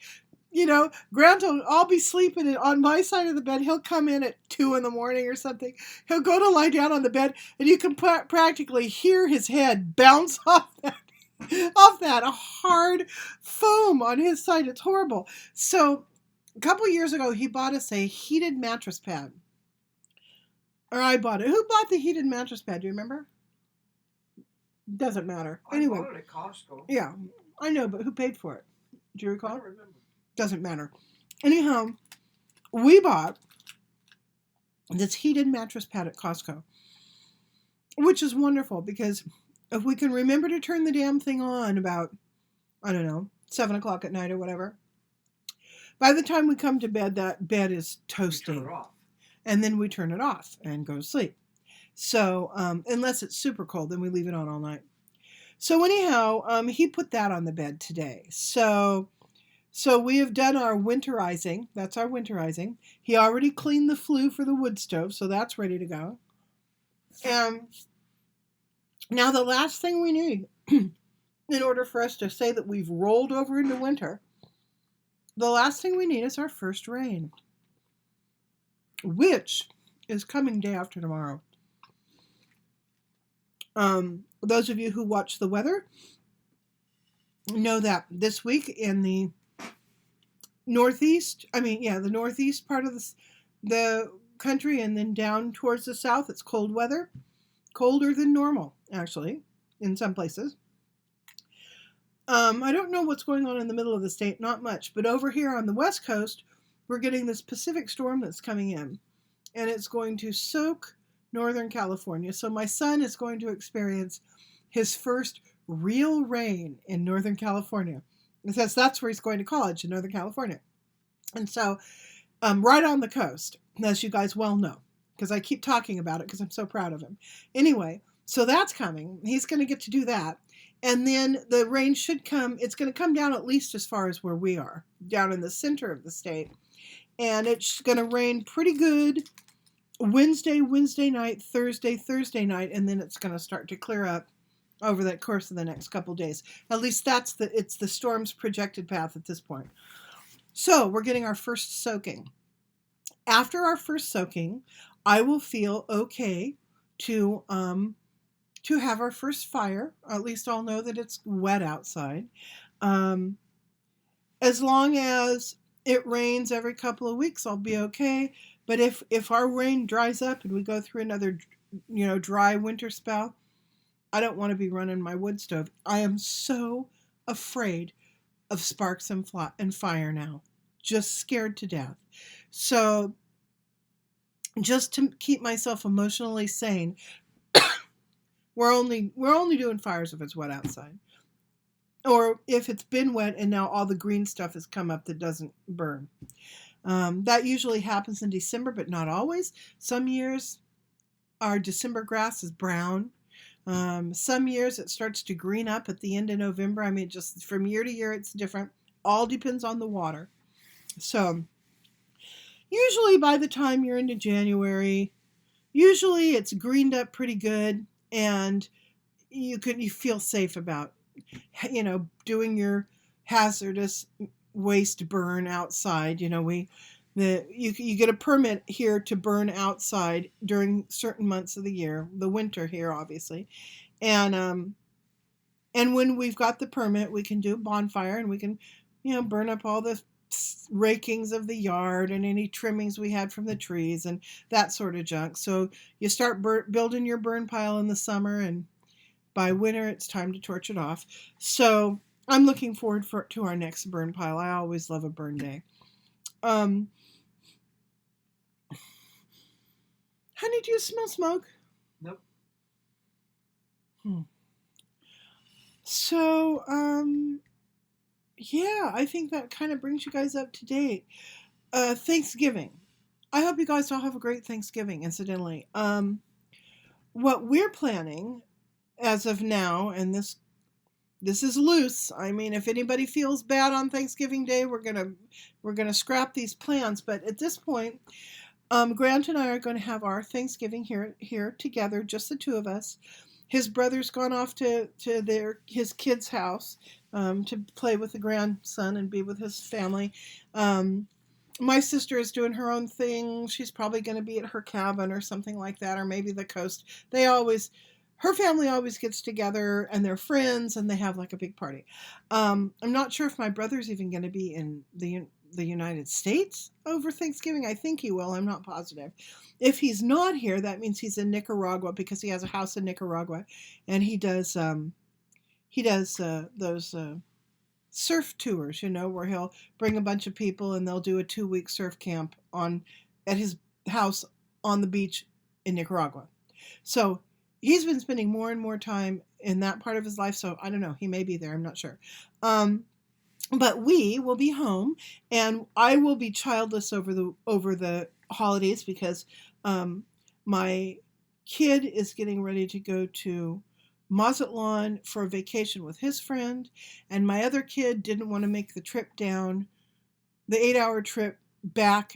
Grant will, I'll be sleeping on my side of the bed. He'll come in at 2 a.m. or something. He'll go to lie down on the bed, and you can practically hear his head bounce off that hard foam on his side. It's horrible. So a couple years ago, he bought us a heated mattress pad. Or I bought it. Who bought the heated mattress pad? Do you remember? Doesn't matter. Anyway. I bought it at Costco. Yeah, I know, but who paid for it? Do you recall? I don't remember. Doesn't matter. Anyhow, we bought this heated mattress pad at Costco, which is wonderful because if we can remember to turn the damn thing on about, 7 o'clock at night or whatever, by the time we come to bed, that bed is toasting. Turn it off. And then we turn it off and go to sleep. So, unless it's super cold, then we leave it on all night. So anyhow, he put that on the bed today. So we have done our winterizing. That's our winterizing. He already cleaned the flue for the wood stove, so that's ready to go. And now the last thing we need, in order for us to say that we've rolled over into winter, the last thing we need is our first rain, which is coming day after tomorrow. Those of you who watch the weather know that this week in the northeast part of the country and then down towards the south, it's cold weather. Colder than normal, actually, in some places. I don't know what's going on in the middle of the state, not much. But over here on the west coast, we're getting this Pacific storm that's coming in. And it's going to soak Northern California. So my son is going to experience his first real rain in Northern California. Because that's where he's going to college, in Northern California. And so, right on the coast, as you guys well know, because I keep talking about it because I'm so proud of him. Anyway, So that's coming. He's going to get to do that. And then the rain should come. It's going to come down at least as far as where we are, down in the center of the state. And it's going to rain pretty good Wednesday night, Thursday night, and then it's going to start to clear up over that course of the next couple days. At least it's the storm's projected path at this point. So we're getting our first soaking. After our first soaking, I will feel okay to have our first fire. At least I'll know that it's wet outside. As long as it rains every couple of weeks, I'll be okay. But if our rain dries up and we go through another, dry winter spell, I don't want to be running my wood stove. I am so afraid of sparks and fire now. Just scared to death. So just to keep myself emotionally sane, we're only doing fires if it's wet outside. Or if it's been wet and now all the green stuff has come up that doesn't burn. That usually happens in December, but not always. Some years our December grass is brown. Some years it starts to green up at the end of November. I mean, just from year to year it's different. All depends on the water. So usually by the time you're into January, usually it's greened up pretty good, and you feel safe about, doing your hazardous waste burn outside. You get a permit here to burn outside during certain months of the year, the winter here, obviously, and when we've got the permit, we can do a bonfire and we can, burn up all the rakings of the yard and any trimmings we had from the trees and that sort of junk. So you start building your burn pile in the summer, and by winter it's time to torch it off. So I'm looking forward to our next burn pile. I always love a burn day. Honey, do you smell smoke? Nope. So, yeah, I think that kind of brings you guys up to date. Thanksgiving. I hope you guys all have a great Thanksgiving, incidentally. What we're planning as of now, and this is loose. I mean, if anybody feels bad on Thanksgiving Day, we're gonna scrap these plans. But at this point, Grant and I are going to have our Thanksgiving here together, just the two of us. His brother's gone off to his kid's house to play with the grandson and be with his family. My sister is doing her own thing. She's probably going to be at her cabin or something like that, or maybe the coast. Her family always gets together, and they're friends, and they have like a big party. I'm not sure if my brother's even going to be in the United States over Thanksgiving. I think he will. I'm not positive. If he's not here, that means he's in Nicaragua, because he has a house in Nicaragua, and he does those surf tours, where he'll bring a bunch of people and they'll do a 2-week surf camp at his house on the beach in Nicaragua. So he's been spending more and more time in that part of his life. So I don't know. He may be there. I'm not sure. But we will be home, and I will be childless over the holidays, because my kid is getting ready to go to Mazatlan for a vacation with his friend, and my other kid didn't want to make the trip down, the 8-hour trip back,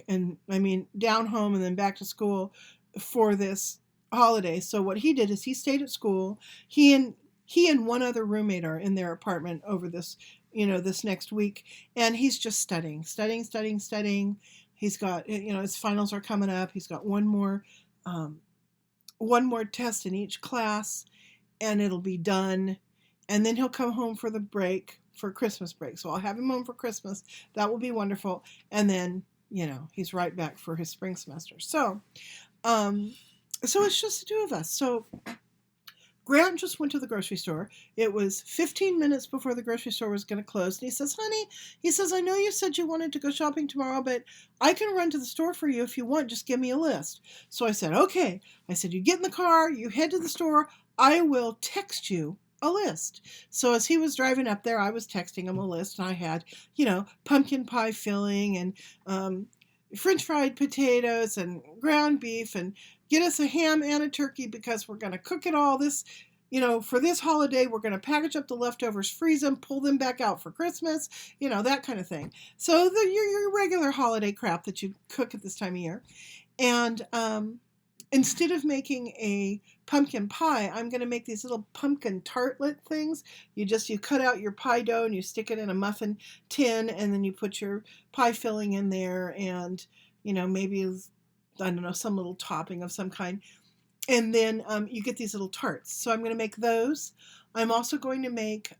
down home and then back to school for this holiday. So what he did is he stayed at school. He and one other roommate are in their apartment over this next week, and he's just studying. He's got, his finals are coming up. He's got one more test in each class, and it'll be done. And then he'll come home for Christmas break. So I'll have him home for Christmas. That will be wonderful. And then, he's right back for his spring semester. So it's just the two of us. So Grant just went to the grocery store. It was 15 minutes before the grocery store was going to close. And he says, honey, I know you said you wanted to go shopping tomorrow, but I can run to the store for you if you want. Just give me a list. So I said, okay. I said, you get in the car, you head to the store. I will text you a list. So as he was driving up there, I was texting him a list, and I had, pumpkin pie filling and French fried potatoes and ground beef, and get us a ham and a turkey because we're going to cook it all this, for this holiday. We're going to package up the leftovers, freeze them, pull them back out for Christmas, that kind of thing. So your regular holiday crap that you cook at this time of year. And instead of making a pumpkin pie, I'm going to make these little pumpkin tartlet things. You cut out your pie dough and you stick it in a muffin tin, and then you put your pie filling in there, and maybe, I don't know, some little topping of some kind. And then you get these little tarts. So I'm going to make those. I'm also going to make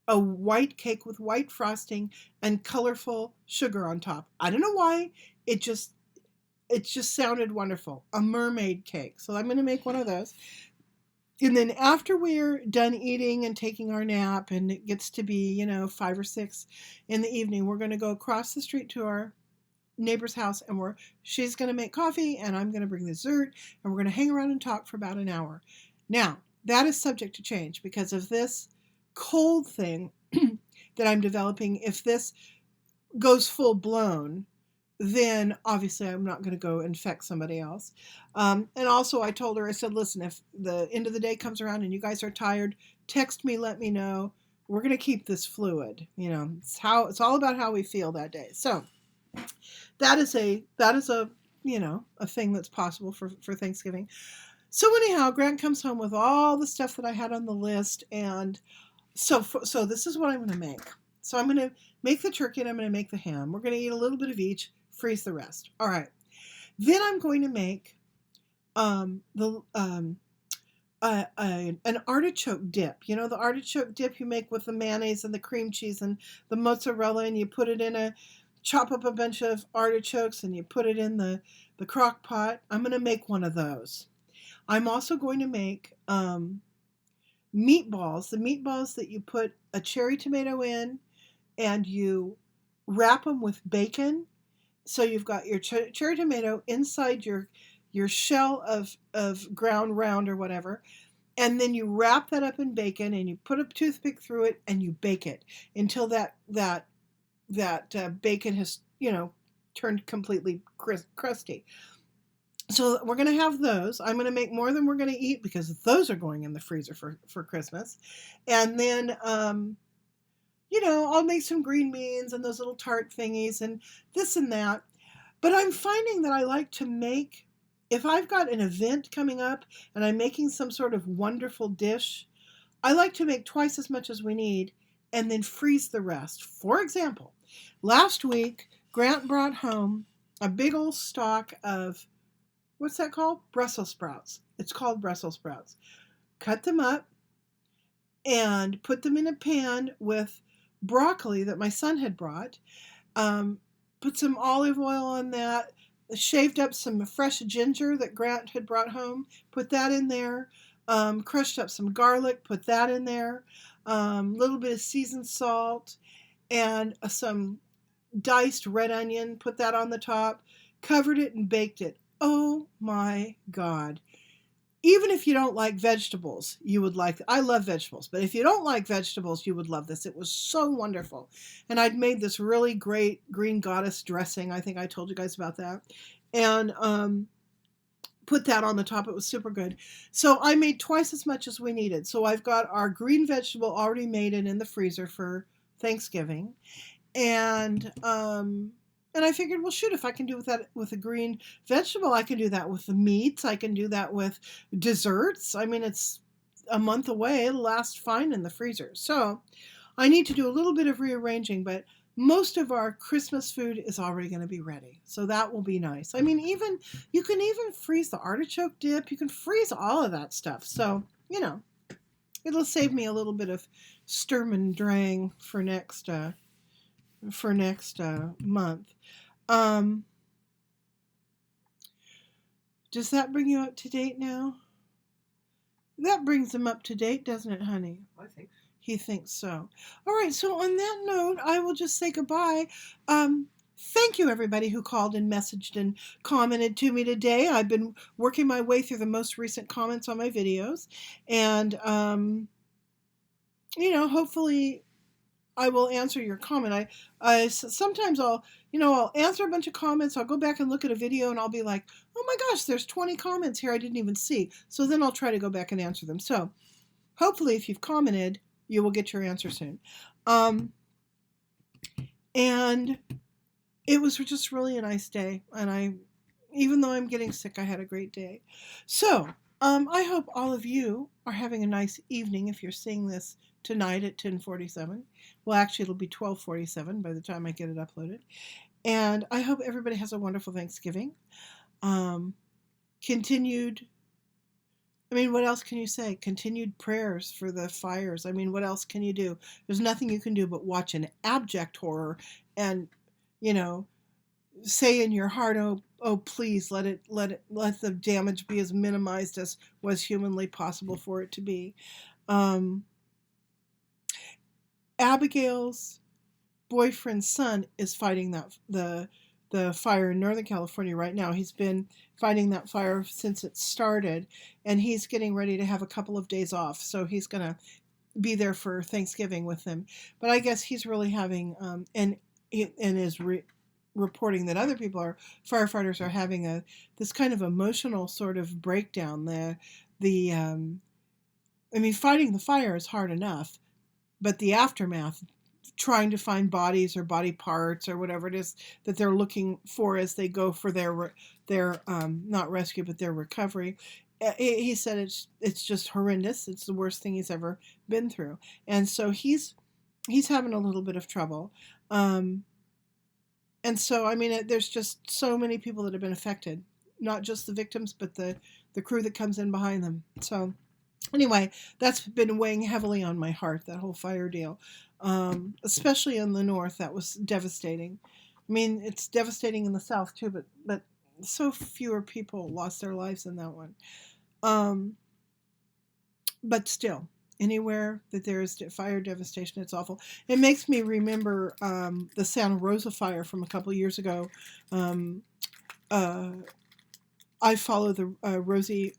a white cake with white frosting and colorful sugar on top. I don't know why. It just sounded wonderful. A mermaid cake. So I'm going to make one of those. And then after we're done eating and taking our nap, and it gets to be, 5 or 6 in the evening, we're going to go across the street to our neighbor's house, and she's going to make coffee, and I'm going to bring dessert, and we're going to hang around and talk for about an hour. Now, that is subject to change because of this cold thing that I'm developing. If this goes full blown, then obviously I'm not going to go infect somebody else. And also I told her, I said, listen, if the end of the day comes around and you guys are tired, text me, let me know. We're going to keep this fluid. It's all about how we feel that day. So that is a a thing that's possible for Thanksgiving. So anyhow, Grant comes home with all the stuff that I had on the list. And so this is what I'm going to make. So I'm going to make the turkey and I'm going to make the ham. We're going to eat a little bit of each, freeze the rest. All right. Then I'm going to make an artichoke dip. The artichoke dip you make with the mayonnaise and the cream cheese and the mozzarella, and you put it chop up a bunch of artichokes and you put it in the crock pot. I'm going to make one of those. I'm also going to make meatballs. The meatballs that you put a cherry tomato in, and you wrap them with bacon. So you've got your cherry tomato inside your shell of ground round or whatever. And then you wrap that up in bacon, and you put a toothpick through it, and you bake it until that bacon has, turned completely crusty. So we're going to have those. I'm going to make more than we're going to eat because those are going in the freezer for Christmas. And then, I'll make some green beans and those little tart thingies and this and that. But I'm finding that I like to make, if I've got an event coming up and I'm making some sort of wonderful dish, I like to make twice as much as we need and then freeze the rest. For example, last week, Grant brought home a big old stalk of, what's that called? Brussels sprouts. It's called Brussels sprouts. Cut them up and put them in a pan with broccoli that my son had brought. Put some olive oil on that. Shaved up some fresh ginger that Grant had brought home. Put that in there. Crushed up some garlic. Put that in there. Little bit of seasoned salt and some diced red onion. Put that on the top. Covered it and baked it. Oh my God. Even if you don't like vegetables, you would like it. I love vegetables, but if you don't like vegetables, you would love this. It was so wonderful. And I'd made this really great green goddess dressing. I think I told you guys about that. And put that on the top. It was super good. So I made twice as much as we needed. So I've got our green vegetable already made and in the freezer for Thanksgiving. And I figured, well, shoot, if I can do that with a green vegetable, I can do that with the meats. I can do that with desserts. I mean, it's a month away. It'll last fine in the freezer. So I need to do a little bit of rearranging, but most of our Christmas food is already going to be ready. So that will be nice. I mean, you can even freeze the artichoke dip. You can freeze all of that stuff. So, it'll save me a little bit of sturm and drang for next month. Does that bring you up to date now? That brings him up to date, doesn't it, honey? I think he thinks so. All right, so on that note, I will just say goodbye. Thank you, everybody who called and messaged and commented to me today. I've been working my way through the most recent comments on my videos, and hopefully I will answer your comment. Sometimes I'll answer a bunch of comments. I'll go back and look at a video and I'll be like, oh my gosh, there's 20 comments here I didn't even see. So then I'll try to go back and answer them. So hopefully if you've commented, you will get your answer soon. And it was just really a nice day. And even though I'm getting sick, I had a great day. So I hope all of you are having a nice evening if you're seeing this tonight at 10:47. Well, actually, it'll be 12:47 by the time I get it uploaded. And I hope everybody has a wonderful Thanksgiving. Continued, what else can you say? Continued prayers for the fires. What else can you do? There's nothing you can do but watch an abject horror and, say in your heart, oh, please let the damage be as minimized as was humanly possible for it to be. Abigail's boyfriend's son is fighting the fire in Northern California right now. He's been fighting that fire since it started, and he's getting ready to have a couple of days off. So he's going to be there for Thanksgiving with them. But I guess he's really having, and is reporting that other firefighters are having this kind of emotional sort of breakdown. Fighting the fire is hard enough, but the aftermath, trying to find bodies or body parts or whatever it is that they're looking for as they go for their not rescue, but their recovery. He said it's just horrendous. It's the worst thing he's ever been through. And so he's having a little bit of trouble. And so, there's just so many people that have been affected, not just the victims, but the crew that comes in behind them. So anyway, that's been weighing heavily on my heart, that whole fire deal. Especially in the north, that was devastating. It's devastating in the south too, but so fewer people lost their lives in that one. But still, anywhere that there is fire devastation, it's awful. It makes me remember the Santa Rosa fire from a couple years ago. I follow the Rosie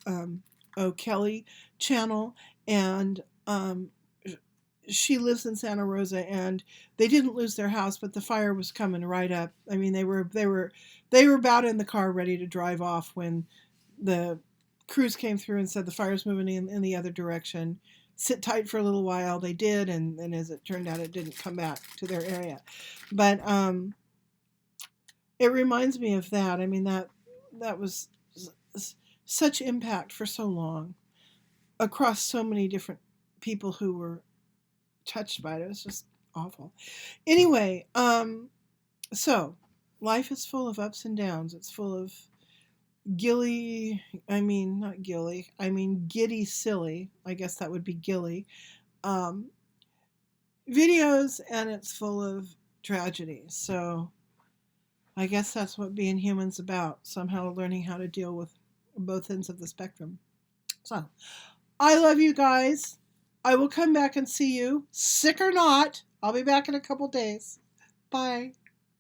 O'Kelly channel, and she lives in Santa Rosa, and they didn't lose their house, but the fire was coming right up. They were about in the car ready to drive off when the crews came through and said the fire's moving in the other direction. Sit tight for a little while. They did, and as it turned out, it didn't come back to their area. But it reminds me of that. That was such impact for so long across so many different people who were touched by it. It was just awful. Anyway, so life is full of ups and downs. It's full of giddy silly. I guess that would be gilly videos, and it's full of tragedy. So I guess that's what being human's about, somehow learning how to deal with both ends of the spectrum. So I love you guys. I will come back and see you, sick or not. I'll be back in a couple days. Bye.